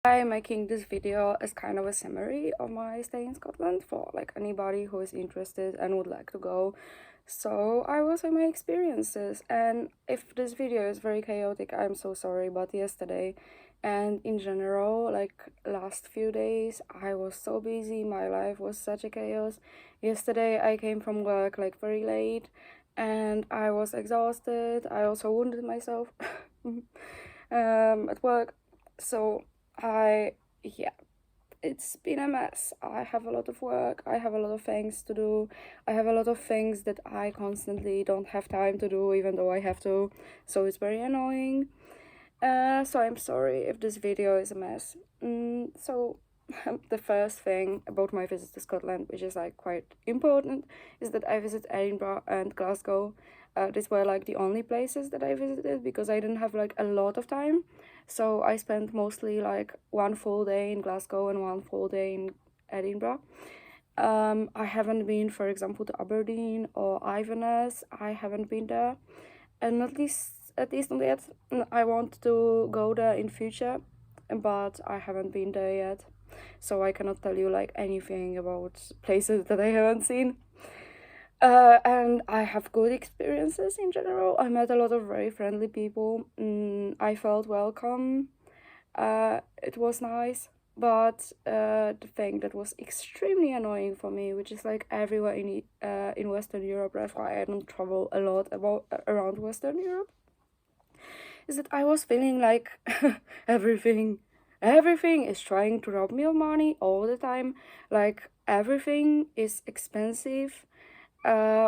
I'm making this video as kind of a summary of my stay in Scotland for like anybody who is interested and would like to go. So I will say my experiences, and if this video is very chaotic, I'm so sorry, but yesterday and in general, like last few days, I was so busy, my life was such a chaos. Yesterday I came from work like very late and I was exhausted. I also wounded myself at work. So yeah, it's been a mess. I have a lot of work, I have a lot of things to do, I have a lot of things that I constantly don't have time to do, even though I have to. So it's very annoying. So I'm sorry if this video is a mess. So the first thing about my visit to Scotland, which is like quite important, is that I visited Edinburgh and Glasgow. These were like the only places that I visited because I didn't have like a lot of time. So I spent mostly like one full day in Glasgow and one full day in Edinburgh. I haven't been, for example, to Aberdeen or Inverness. I haven't been there, and at least not yet. I want to go there in future, but I haven't been there yet, so I cannot tell you like anything about places that I haven't seen. And I have good experiences in general. I met a lot of very friendly people. I felt welcome. It was nice. But the thing that was extremely annoying for me, which is like everywhere in Western Europe, that's why I don't travel a lot around Western Europe, is that I was feeling like everything everything is trying to rob me of money all the time. Like everything is expensive,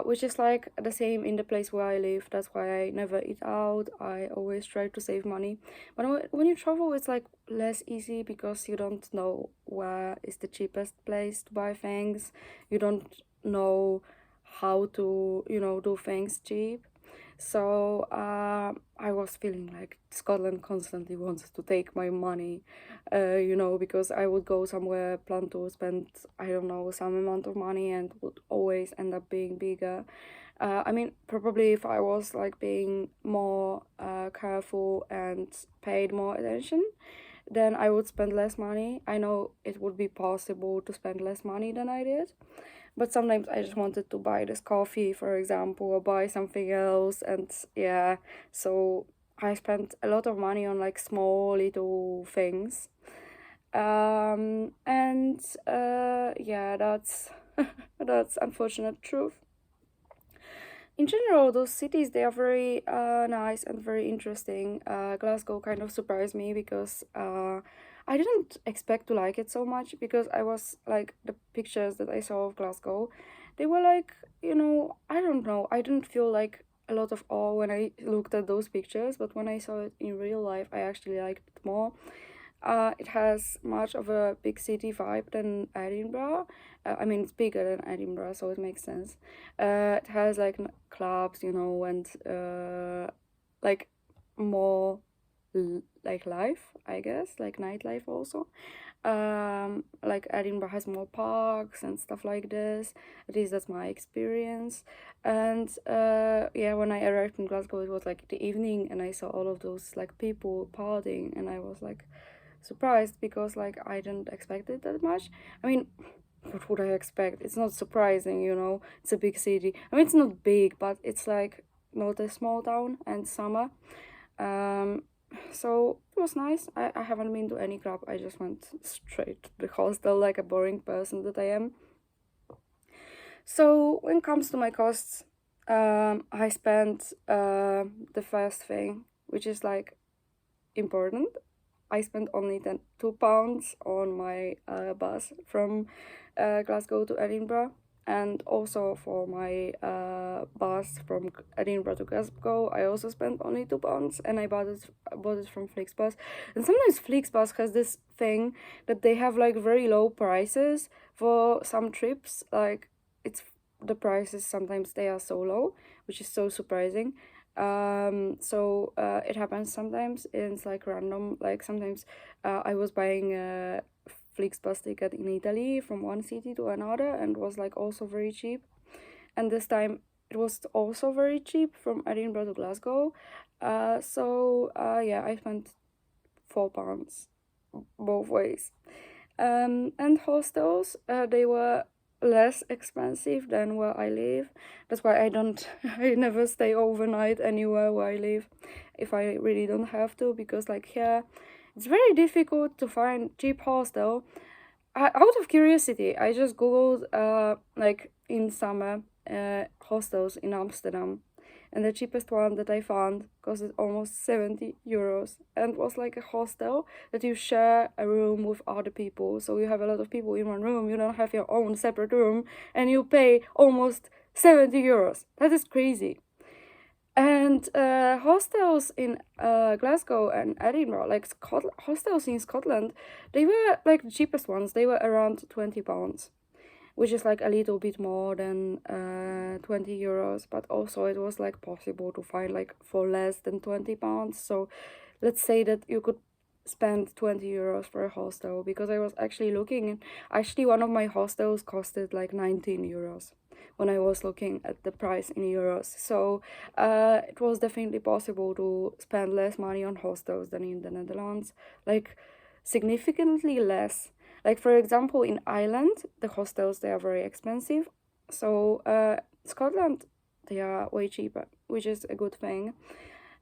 which is like the same in the place where I live. That's why I never eat out. I always try to save money. But when you travel, it's like less easy because you don't know where is the cheapest place to buy things. You don't know how to, do things cheap. So I was feeling like Scotland constantly wants to take my money, because I would go somewhere, plan to spend, I don't know, some amount of money and would always end up being bigger. I mean, probably if I was like being more careful and paid more attention, then I would spend less money. I know it would be possible to spend less money than I did, but sometimes I just wanted to buy this coffee, for example, or buy something else, and yeah, so I spent a lot of money on like small little things. And yeah, that's that's unfortunate truth. In general, those cities, they are very nice and very interesting. Glasgow kind of surprised me because I didn't expect to like it so much, because I was like, the pictures that I saw of Glasgow, they were like, I don't know, I didn't feel like a lot of awe when I looked at those pictures, but when I saw it in real life, I actually liked it more. It has much of a big city vibe than Edinburgh. I mean, it's bigger than Edinburgh, so it makes sense. It has like clubs, and like more like life, I guess, like nightlife also. Like Edinburgh has more parks and stuff like this. At least that's my experience. And yeah, when I arrived in Glasgow, it was like the evening, and I saw all of those like people partying, and I was like surprised because like I didn't expect it that much. I mean, what would I expect? It's not surprising, It's a big city. I mean, it's not big, but it's like not a small town, and summer. Um, so it was nice. I haven't been to any club. I just went straight to the hostel like a boring person that I am. So when it comes to my costs, I spent the first thing, which is like important. I spent only £2 on my bus from Glasgow to Edinburgh, and also for my bus from Edinburgh to Glasgow, I also spent only £2, and I bought it from Flixbus. And sometimes Flixbus has this thing that they have like very low prices for some trips. Like it's the prices sometimes they are so low, which is so surprising. So it happens sometimes, and it's like random. Like sometimes I was buying a Flixbus ticket in Italy from one city to another, and was like also very cheap. And this time it was also very cheap from Edinburgh to Glasgow. So yeah, I spent £4 both ways. And hostels, they were less expensive than where I live. That's why I don't, I never stay overnight anywhere where I live if I really don't have to, because like here, it's very difficult to find cheap hostel. Out of curiosity, I just googled like in summer hostels in Amsterdam, and the cheapest one that I found costed almost 70 euros, and was like a hostel that you share a room with other people. So you have a lot of people in one room, you don't have your own separate room, and you pay almost 70 euros. That is crazy. And hostels in Glasgow and Edinburgh, like hostels in Scotland, they were like the cheapest ones. They were around £20, which is like a little bit more than 20 euros. But also it was like possible to find like for less than £20. So let's say that you could spend 20 euros for a hostel, because I was actually looking, and actually one of my hostels costed like 19 euros when I was looking at the price in euros. So it was definitely possible to spend less money on hostels than in the Netherlands, like significantly less. Like for example, in Ireland, the hostels, they are very expensive. So Scotland, they are way cheaper, which is a good thing.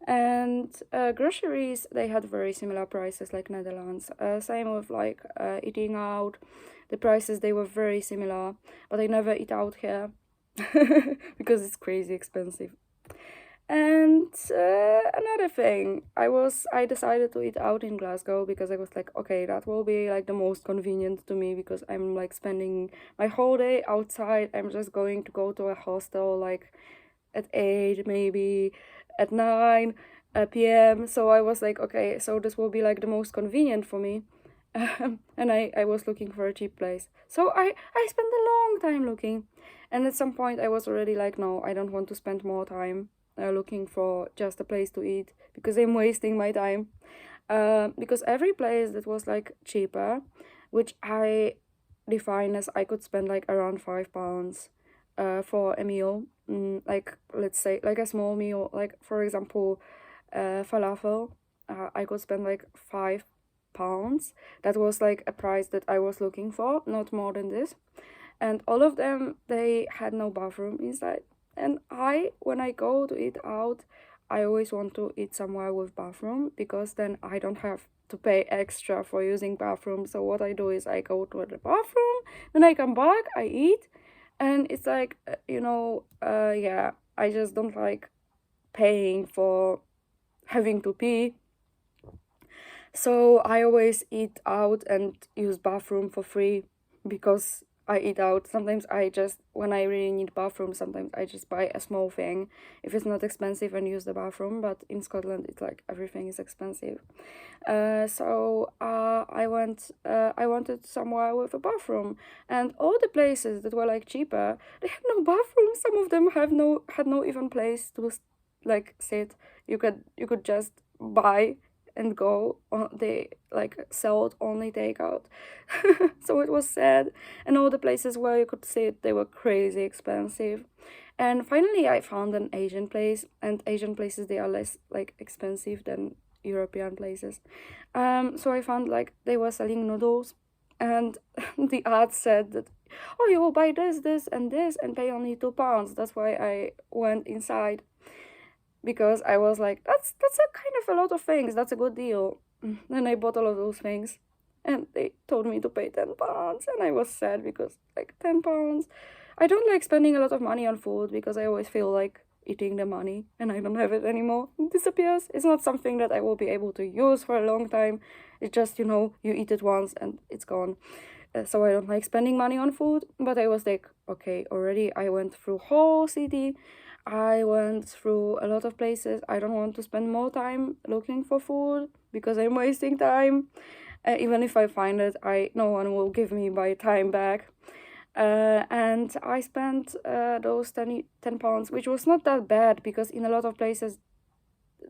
And groceries, they had very similar prices like Netherlands. Same with like eating out. The prices, they were very similar, but I never eat out here because it's crazy expensive. And another thing, I decided to eat out in Glasgow because I was like, okay, that will be like the most convenient to me, because I'm like spending my whole day outside. I'm just going to go to a hostel like at 8, maybe at 9 p.m. So I was like, okay, so this will be like the most convenient for me. And I was looking for a cheap place. So I spent a long time looking. And at some point I was already like, no, I don't want to spend more time looking for just a place to eat, because I'm wasting my time. Because every place that was like cheaper, which I define as I could spend like around £5 for a meal, like let's say like a small meal, like for example falafel, I could spend like £5. That was like a price that I was looking for, not more than this. And all of them, they had no bathroom inside. And when I go to eat out, I always want to eat somewhere with bathroom, because then I don't have to pay extra for using bathroom. So what I do is I go to the bathroom, then I come back, I eat, and it's like yeah, I just don't like paying for having to pee. So I always eat out and use bathroom for free, because I eat out. Sometimes when I really need bathroom, sometimes I just buy a small thing if it's not expensive and use the bathroom. But in Scotland, it's like everything is expensive. So I wanted somewhere with a bathroom, and all the places that were like cheaper, they had no bathroom. Some of them had no even place to like sit. You could just buy and go on. They like sold only takeout. So it was sad. And all the places where you could sit, they were crazy expensive. And finally I found an Asian place, and Asian places, they are less like expensive than European places. So I found like they were selling noodles, and the ad said that, oh, you will buy this and this and pay only £2. That's why I went inside, because I was like, that's a kind of a lot of things. That's a good deal. And I bought all of those things, and they told me to pay £10, and I was sad because like £10. I don't like spending a lot of money on food, because I always feel like eating the money and I don't have it anymore. It disappears. It's not something that I will be able to use for a long time. It's just, you eat it once and it's gone. So I don't like spending money on food. But I was like, okay, already I went through whole city. I went through a lot of places. I don't want to spend more time looking for food, because I'm wasting time. Even if I find it, no one will give me my time back. And I spent those £10, which was not that bad, because in a lot of places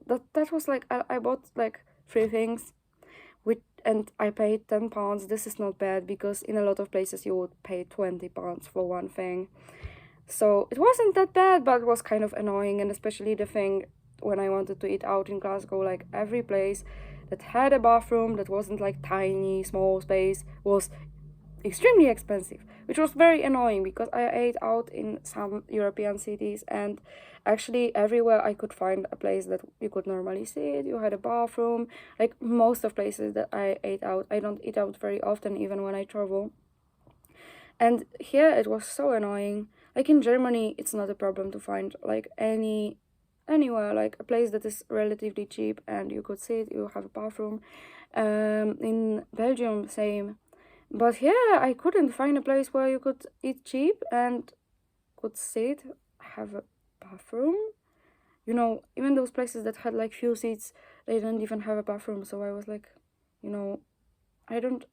that was like I bought like 3 things, and I paid £10. This is not bad, because in a lot of places you would pay £20 for one thing. So it wasn't that bad, but it was kind of annoying. And especially the thing when I wanted to eat out in Glasgow, like every place, that had a bathroom that wasn't like tiny, small space was extremely expensive, which was very annoying because I ate out in some European cities, and actually everywhere I could find a place that you could normally sit, you had a bathroom. Like most of places that I ate out, I don't eat out very often even when I travel. And here it was so annoying. Like in Germany, it's not a problem to find like anywhere, like a place that is relatively cheap and you could sit, you have a bathroom. In Belgium, same. But here I couldn't find a place where you could eat cheap and could sit, have a bathroom. You know, even those places that had like few seats, they didn't even have a bathroom. So I was like, you know, I don't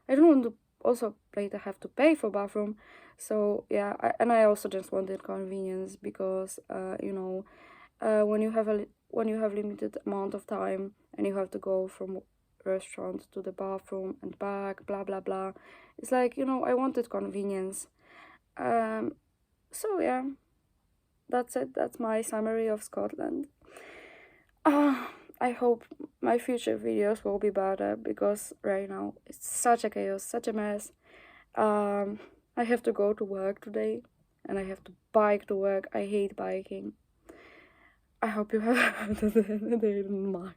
I don't want to also later have to pay for bathroom. So yeah, and I also just wanted convenience because when you have when you have limited amount of time and you have to go from restaurant to the bathroom and back, blah blah blah. It's like, I wanted convenience. Um so yeah, that's it. That's my summary of Scotland. I hope my future videos will be better because right now it's such a chaos, such a mess. I have to go to work today and I have to bike to work. I hate biking. I hope you have a better day than mine.